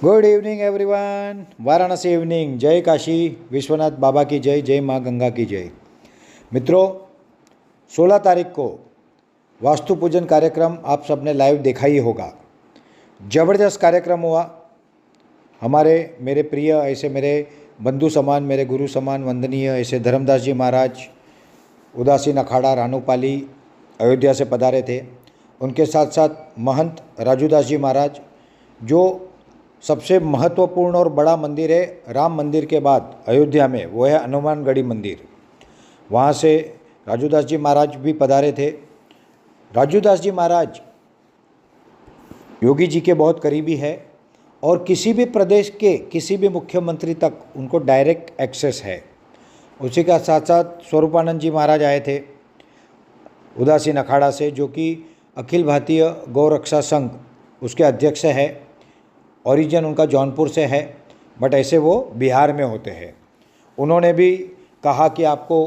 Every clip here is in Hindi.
Good evening everyone. Varanasi evening. जय काशी विश्वनाथ बाबा की जय, जय माँ गंगा की जय। मित्रों, 16 तारीख को वास्तु पूजन कार्यक्रम आप सबने लाइव देखा ही होगा। ज़बरदस्त कार्यक्रम हुआ। हमारे मेरे प्रिय ऐसे मेरे बंधु समान, मेरे गुरु समान वंदनीय ऐसे धर्मदास जी महाराज उदासीन अखाड़ा रानूपाली अयोध्या से पधारे थे। उनके साथ साथ महंत राजूदास जी महाराज, जो सबसे महत्वपूर्ण और बड़ा मंदिर है राम मंदिर के बाद अयोध्या में, वो है हनुमानगढ़ी मंदिर। वहाँ से राजूदास जी महाराज भी पधारे थे। राजूदास जी महाराज योगी जी के बहुत करीबी है और किसी भी प्रदेश के किसी भी मुख्यमंत्री तक उनको डायरेक्ट एक्सेस है। उसी का साथ साथ स्वरूपानंद जी महाराज आए थे उदासीन अखाड़ा से, जो कि अखिल भारतीय गौरक्षा संघ उसके अध्यक्ष है। ओरिजिन उनका जौनपुर से है, बट ऐसे वो बिहार में होते हैं। उन्होंने भी कहा कि आपको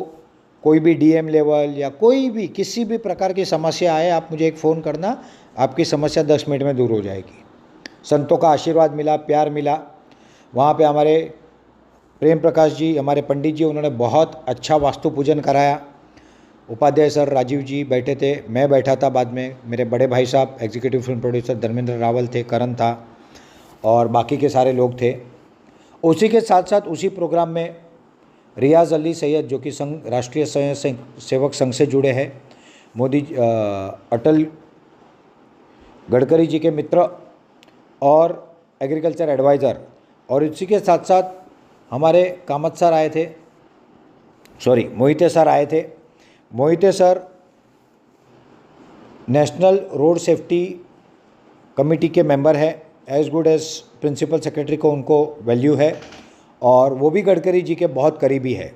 कोई भी डीएम लेवल या कोई भी किसी भी प्रकार की समस्या आए, आप मुझे एक फ़ोन करना, आपकी समस्या 10 मिनट में दूर हो जाएगी। संतों का आशीर्वाद मिला, प्यार मिला। वहाँ पे हमारे प्रेम प्रकाश जी, हमारे पंडित जी, उन्होंने बहुत अच्छा वास्तु पूजन कराया। उपाध्याय सर राजीव जी बैठे थे, मैं बैठा था, बाद में मेरे बड़े भाई साहब executive film producer Dharmendra Rawal थे, करण था और बाकी के सारे लोग थे। उसी के साथ साथ उसी प्रोग्राम में रियाज अली सैयद, जो कि संघ राष्ट्रीय स्वयं सेवक संघ से जुड़े हैं, मोदी अटल गडकरी जी के मित्र और एग्रीकल्चर एडवाइज़र, और इसी के साथ साथ हमारे कामत सर आए थे, मोहिते सर आए थे। Mohite sir national road safety committee के मेंबर है, as good as principal secretary को उनको वैल्यू है, और वो भी गडकरी जी के बहुत करीबी है।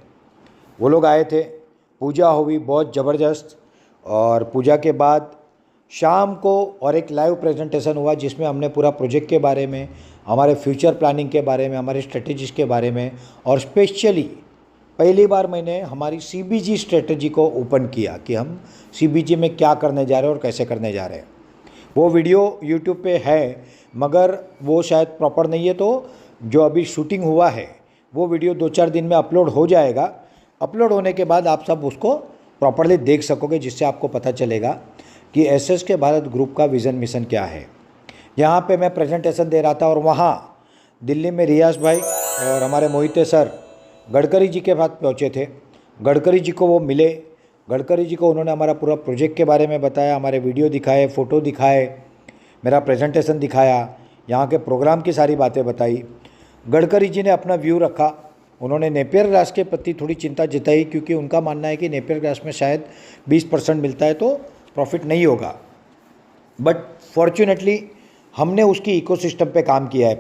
वो लोग आए थे, पूजा हुई बहुत ज़बरदस्त, और पूजा के बाद शाम को और एक लाइव प्रेजेंटेशन हुआ जिसमें हमने पूरा प्रोजेक्ट के बारे में, हमारे फ्यूचर प्लानिंग के बारे में, हमारे स्ट्रेटजीज के बारे में, और स्पेशली पहली बार मैंने हमारी सीबीजी स्ट्रेटजी को ओपन किया कि हम सीबीजी में क्या करने जा रहे हैं और कैसे करने जा रहे हैं। वो वीडियो यूट्यूब पे है, मगर वो शायद प्रॉपर नहीं है, तो जो अभी शूटिंग हुआ है वो वीडियो 2-4 दिन में अपलोड हो जाएगा। अपलोड होने के बाद आप सब उसको प्रॉपरली देख सकोगे, जिससे आपको पता चलेगा कि एसएसके भारत ग्रुप का विज़न मिशन क्या है। यहाँ पे मैं प्रेजेंटेशन दे रहा था, और वहाँ दिल्ली में रियाज भाई और हमारे मोहिते सर गडकरी जी के पास पहुँचे थे। गडकरी जी को वो मिले। गडकरी जी को उन्होंने हमारा पूरा प्रोजेक्ट के बारे में बताया, हमारे वीडियो दिखाए, फ़ोटो दिखाए, मेरा प्रेजेंटेशन दिखाया, यहाँ के प्रोग्राम की सारी बातें बताई। गडकरी जी ने अपना व्यू रखा। उन्होंने नेपियर ग्रास के प्रति थोड़ी चिंता जताई, क्योंकि उनका मानना है कि नेपियर ग्रास में शायद 20% मिलता है तो प्रॉफिट नहीं होगा। बट फॉर्चुनेटली हमने उसकी इकोसिस्टम पे काम किया है।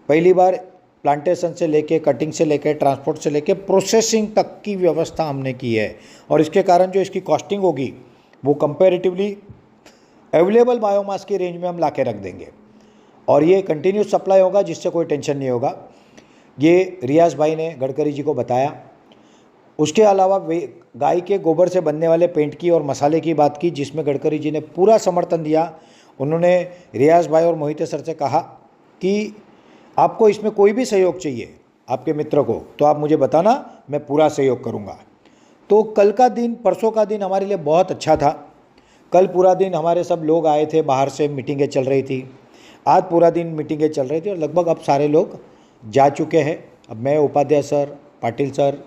पहली बार प्लांटेशन से लेके, कटिंग से लेके, ट्रांसपोर्ट से लेके प्रोसेसिंग तक की व्यवस्था हमने की है, और इसके कारण जो इसकी कॉस्टिंग होगी वो कंपैरेटिवली अवेलेबल बायोमास की रेंज में हम ला के रख देंगे, और ये कंटिन्यूस सप्लाई होगा, जिससे कोई टेंशन नहीं होगा। ये रियाज भाई ने गडकरी जी को बताया। उसके अलावा गाय के गोबर से बनने वाले पेंट की और मसाले की बात की, जिसमें गडकरी जी ने पूरा समर्थन दिया। उन्होंने रियाज भाई और मोहिते सर से कहा कि आपको इसमें कोई भी सहयोग चाहिए आपके मित्र को, तो आप मुझे बताना, मैं पूरा सहयोग करूँगा। तो कल का दिन, परसों का दिन हमारे लिए बहुत अच्छा था। कल पूरा दिन हमारे सब लोग आए थे, बाहर से मीटिंगें चल रही थी। आज पूरा दिन मीटिंगें चल रही थी, और लगभग अब सारे लोग जा चुके हैं। अब मैं, उपाध्याय सर, पाटिल सर,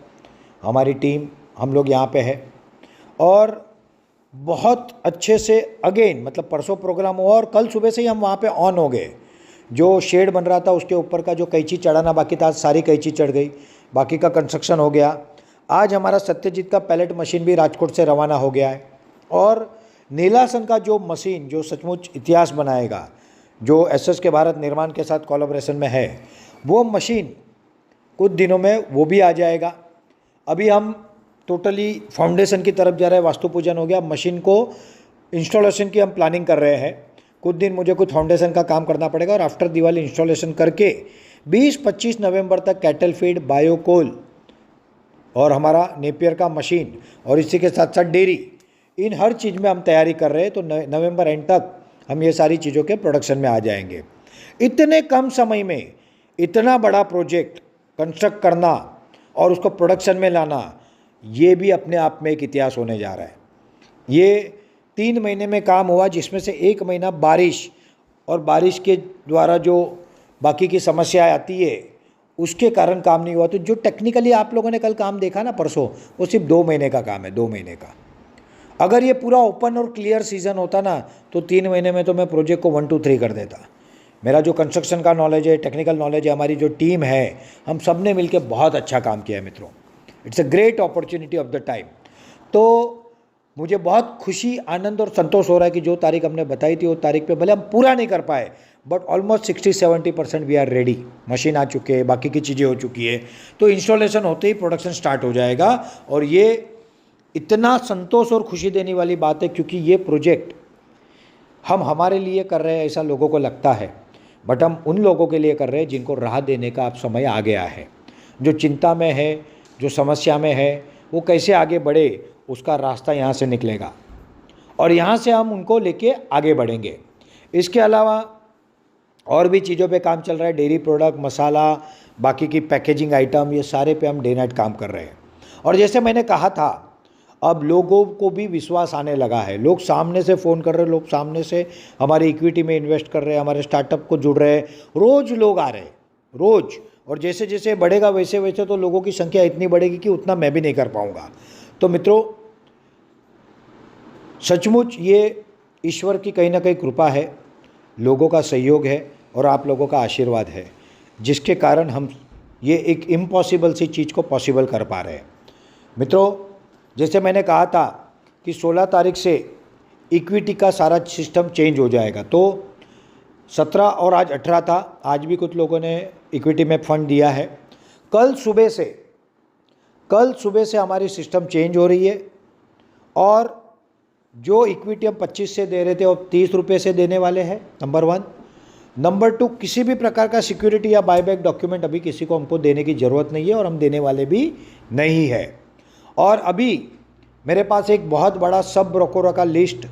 हमारी टीम, हम लोग यहाँ पे है, और बहुत अच्छे से अगेन, मतलब परसों प्रोग्राम हुआ और कल सुबह से ही हम वहाँ पे ऑन हो गए। जो शेड बन रहा था उसके ऊपर का जो कैंची चढ़ाना बाकी था, आज सारी कैंची चढ़ गई, बाकी का कंस्ट्रक्शन हो गया। आज हमारा सत्यजीत का पैलेट मशीन भी राजकोट से रवाना हो गया है, और नीलासन का जो मशीन, जो सचमुच इतिहास बनाएगा, जो एसएसके भारत निर्माण के साथ कोलैबोरेशन में है, वो मशीन कुछ दिनों में वो भी आ जाएगा। अभी हम टोटली फाउंडेशन की तरफ जा रहे हैं। वास्तु पूजन हो गया, मशीन को इंस्टॉलेशन की हम प्लानिंग कर रहे हैं। कुछ दिन मुझे कुछ फाउंडेशन का काम करना पड़ेगा, और आफ्टर दिवाली इंस्टॉलेशन करके 20-25 नवंबर तक कैटल फीड, बायोकोल और हमारा नेपियर का मशीन, और इसी के साथ साथ डेयरी, इन हर चीज़ में हम तैयारी कर रहे हैं। तो नवंबर एंड तक हम ये सारी चीज़ों के प्रोडक्शन में आ जाएंगे। इतने कम समय में इतना बड़ा प्रोजेक्ट कंस्ट्रक्ट करना और उसको प्रोडक्शन में लाना, ये भी अपने आप में एक इतिहास होने जा रहा है। ये 3 महीने में काम हुआ, जिसमें से 1 महीना बारिश और बारिश के द्वारा जो बाकी की समस्या आती है उसके कारण काम नहीं हुआ। तो जो टेक्निकली आप लोगों ने कल काम देखा ना परसों, वो सिर्फ 2 महीने का काम है, 2 महीने का। अगर ये पूरा ओपन और क्लियर सीजन होता ना तो 3 महीने में तो मैं प्रोजेक्ट को 1 2 3 कर देता। मेरा जो कंस्ट्रक्शन का नॉलेज है, टेक्निकल नॉलेज है, हमारी जो टीम है, हम सब ने मिलकर बहुत अच्छा काम किया है मित्रों। It's a great opportunity of the time. तो मुझे बहुत खुशी, आनंद और संतोष हो रहा है कि जो तारीख हमने बताई थी वो तारीख पे भले हम पूरा नहीं कर पाए, but almost 60-70% we are ready. Machine आ चुके हैं, बाकी की चीज़ें हो चुकी है, तो इंस्टॉलेशन होते ही प्रोडक्शन स्टार्ट हो जाएगा। और ये इतना संतोष और खुशी देने वाली बात है, क्योंकि ये प्रोजेक्ट हम हमारे लिए कर रहे हैं ऐसा लोगों को लगता है, बट हम उन लोगों के लिए कर रहे हैं जिनको राह देने का अब समय आ गया है। जो चिंता में है, जो समस्या में है, वो कैसे आगे बढ़े, उसका रास्ता यहाँ से निकलेगा और यहाँ से हम उनको लेके आगे बढ़ेंगे। इसके अलावा और भी चीज़ों पे काम चल रहा है, डेयरी प्रोडक्ट, मसाला, बाकी की पैकेजिंग आइटम, ये सारे पे हम डे नाइट काम कर रहे हैं। और जैसे मैंने कहा था, अब लोगों को भी विश्वास आने लगा है। लोग सामने से फ़ोन कर रहे हैं, लोग सामने से हमारी इक्विटी में इन्वेस्ट कर रहे हैं, हमारे स्टार्टअप को जुड़ रहे हैं, रोज़ लोग आ रहे हैं, रोज़। और जैसे जैसे बढ़ेगा वैसे वैसे तो लोगों की संख्या इतनी बढ़ेगी कि उतना मैं भी नहीं कर पाऊँगा। तो मित्रों, सचमुच ये ईश्वर की कहीं ना कहीं कृपा है, लोगों का सहयोग है और आप लोगों का आशीर्वाद है, जिसके कारण हम ये एक इम्पॉसिबल सी चीज़ को पॉसिबल कर पा रहे हैं। मित्रों, जैसे मैंने कहा था कि 16 तारीख से इक्विटी का सारा सिस्टम चेंज हो जाएगा। तो 17 और आज 18 था, आज भी कुछ लोगों ने इक्विटी में फंड दिया है। कल सुबह से हमारी सिस्टम चेंज हो रही है और जो इक्विटी हम 25 से दे रहे थे वो 30 रुपये से देने वाले हैं, नंबर 1। नंबर 2, किसी भी प्रकार का सिक्योरिटी या बायबैक डॉक्यूमेंट अभी किसी को हमको देने की ज़रूरत नहीं है और हम देने वाले भी नहीं है। और अभी मेरे पास एक बहुत बड़ा सब ब्रोकरों का लिस्ट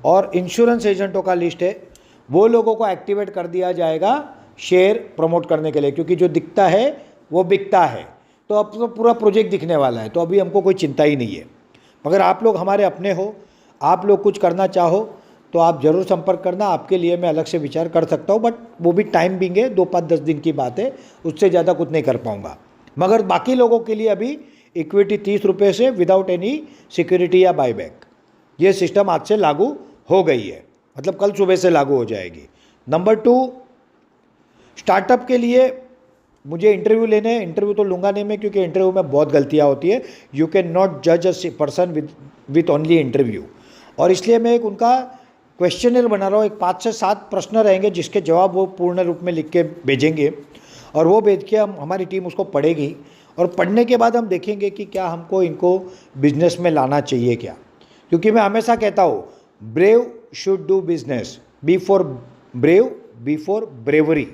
और इंश्योरेंस एजेंटों का लिस्ट है, वो लोगों को एक्टिवेट कर दिया जाएगा शेयर प्रमोट करने के लिए, क्योंकि जो दिखता है वो बिकता है। तो अब तो पूरा प्रोजेक्ट दिखने वाला है, तो अभी हमको कोई चिंता ही नहीं है। अगर आप लोग हमारे अपने हो, आप लोग कुछ करना चाहो तो आप ज़रूर संपर्क करना। आपके लिए मैं अलग से विचार कर सकता हूँ, बट वो भी टाइम बिंग है, 2-5-10 दिन की बात है, उससे ज़्यादा कुछ नहीं कर पाऊँगा। मगर बाकी लोगों के लिए अभी इक्विटी 30 रुपये से विदाउट एनी सिक्योरिटी या बायबैक, ये सिस्टम आज से लागू हो गई है, मतलब कल सुबह से लागू हो जाएगी। नंबर 2, स्टार्टअप के लिए मुझे इंटरव्यू लेने हैं। इंटरव्यू तो लूँगा नहीं मैं, क्योंकि इंटरव्यू में बहुत गलतियाँ होती है। यू कैन नॉट जज a person with only interview. और इसलिए मैं एक उनका क्वेश्चनर बना रहा हूँ। एक 5 से 7 प्रश्न रहेंगे जिसके जवाब वो पूर्ण रूप में लिख के भेजेंगे, और वो भेज के हमारी टीम उसको पढ़ेगी, और पढ़ने के बाद हम देखेंगे कि क्या हमको इनको बिजनेस में लाना चाहिए क्या। क्योंकि मैं हमेशा कहता हूँ, brave should do business, B for brave, B for bravery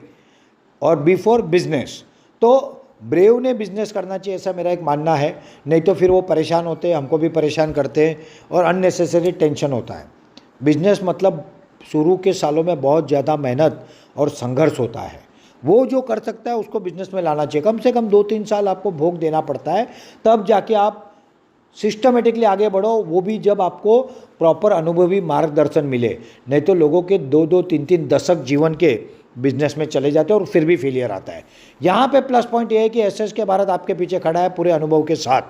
और बी फॉर बिजनेस। तो ब्रेव ने बिजनेस करना चाहिए, ऐसा मेरा एक मानना है। नहीं तो फिर वो परेशान होते हैं, हमको भी परेशान करते हैं और अननेसेसरी टेंशन होता है। बिजनेस मतलब शुरू के सालों में बहुत ज़्यादा मेहनत और संघर्ष होता है। वो जो कर सकता है उसको बिजनेस में लाना चाहिए। कम से कम 2-3 साल आपको भोग देना पड़ता है, तब जाके आप सिस्टमेटिकली आगे बढ़ो, वो भी जब आपको प्रॉपर अनुभवी मार्गदर्शन मिले। नहीं तो लोगों के 2-2, 3-3 दशक जीवन के बिजनेस में चले जाते हैं और फिर भी फेलियर आता है। यहाँ पे प्लस पॉइंट ये है कि एसएसके भारत आपके पीछे खड़ा है पूरे अनुभव के साथ।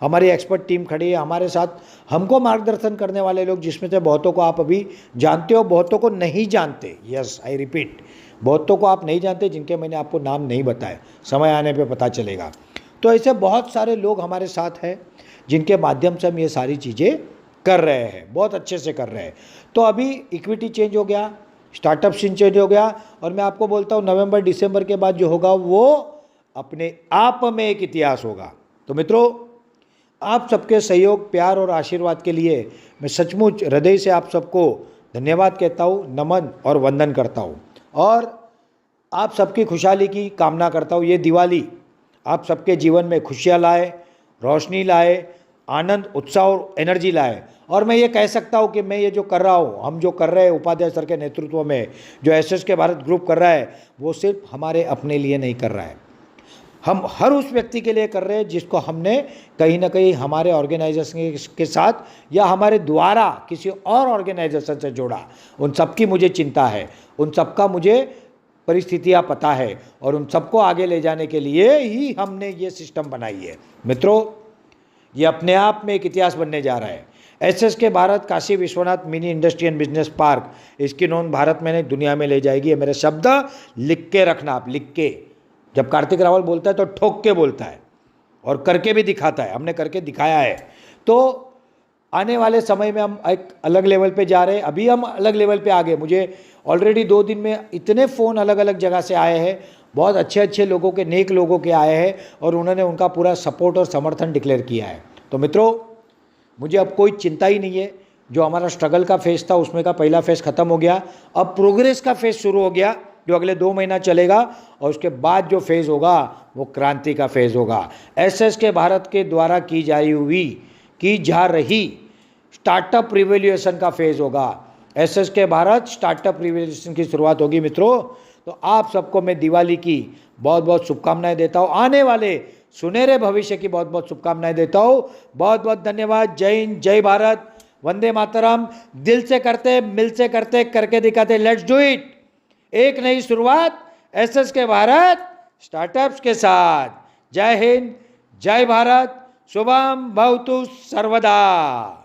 हमारी एक्सपर्ट टीम खड़ी है हमारे साथ, हमको मार्गदर्शन करने वाले लोग, जिसमें से बहुतों को आप अभी जानते हो, बहुतों को नहीं जानते। यस, आई रिपीट, बहुतों को आप नहीं जानते, जिनके मैंने आपको नाम नहीं बताए, समय आने पर पता चलेगा। तो ऐसे बहुत सारे लोग हमारे साथ हैं जिनके माध्यम से हम ये सारी चीज़ें कर रहे हैं, बहुत अच्छे से कर रहे हैं। तो अभी इक्विटी चेंज हो गया, स्टार्टअप सीन चेंज हो गया, और मैं आपको बोलता हूँ नवंबर दिसंबर के बाद जो होगा वो अपने आप में एक इतिहास होगा। तो मित्रों, आप सबके सहयोग, प्यार और आशीर्वाद के लिए मैं सचमुच हृदय से आप सबको धन्यवाद कहता हूँ, नमन और वंदन करता हूँ, और आप सबकी खुशहाली की कामना करता हूँ। ये दिवाली आप सबके जीवन में खुशियाँ लाए, रोशनी लाए, आनंद, उत्साह और एनर्जी लाए। और मैं ये कह सकता हूँ कि मैं ये जो कर रहा हूँ, हम जो कर रहे हैं उपाध्याय सर के नेतृत्व में, जो एसएसके भारत ग्रुप कर रहा है, वो सिर्फ हमारे अपने लिए नहीं कर रहा है, हम हर उस व्यक्ति के लिए कर रहे हैं जिसको हमने कहीं ना कहीं हमारे ऑर्गेनाइजेशन के साथ या हमारे द्वारा किसी और ऑर्गेनाइजेशन से जोड़ा। उन सब की मुझे चिंता है, उन सब का मुझे परिस्थितियाँ पता है, और उन सबको आगे ले जाने के लिए ही हमने ये सिस्टम बनाई है। मित्रों, ये अपने आप में एक इतिहास बनने जा रहा है। SSK Bharat Kashi Vishwanath mini industry and business park, इसकी नोंद भारत में नहीं दुनिया में ले जाएगी। ये मेरे शब्द लिख के रखना आप, लिख के। जब कार्तिक रावल बोलता है तो ठोक के बोलता है और करके भी दिखाता है, हमने करके दिखाया है। तो आने वाले समय में हम एक अलग लेवल पे जा रहे हैं, अभी हम अलग लेवल पे आ गए। मुझे ऑलरेडी 2 दिन में इतने फ़ोन अलग अलग जगह से आए हैं, बहुत अच्छे अच्छे लोगों के, नेक लोगों के आए हैं, और उन्होंने उनका पूरा सपोर्ट और समर्थन डिक्लेयर किया है। तो मित्रों, मुझे अब कोई चिंता ही नहीं है। जो हमारा स्ट्रगल का फेज़ था उसमें का पहला फेज़ ख़त्म हो गया, अब प्रोग्रेस का फेज़ शुरू हो गया, जो अगले 2 महीना चलेगा, और उसके बाद जो फेज़ होगा वो क्रांति का फेज़ होगा। एसएसके भारत के द्वारा की जा रही स्टार्टअप रिवोल्यूशन का फेज़ होगा। एसएसके भारत स्टार्टअप रिवोल्यूशन की शुरुआत होगी। मित्रों, तो आप सबको मैं दिवाली की बहुत बहुत शुभकामनाएं देता हूँ, आने वाले सुनहरे भविष्य की बहुत बहुत शुभकामनाएं देता हूँ। बहुत बहुत धन्यवाद। जय हिंद, जय भारत, वंदे मातरम। दिल से करते, मिल से करते, करके दिखाते, लेट्स डू इट। एक नई शुरुआत एसएसके भारत स्टार्टअप्स के साथ। जय हिंद, जय भारत, शुभम भवतु सर्वदा।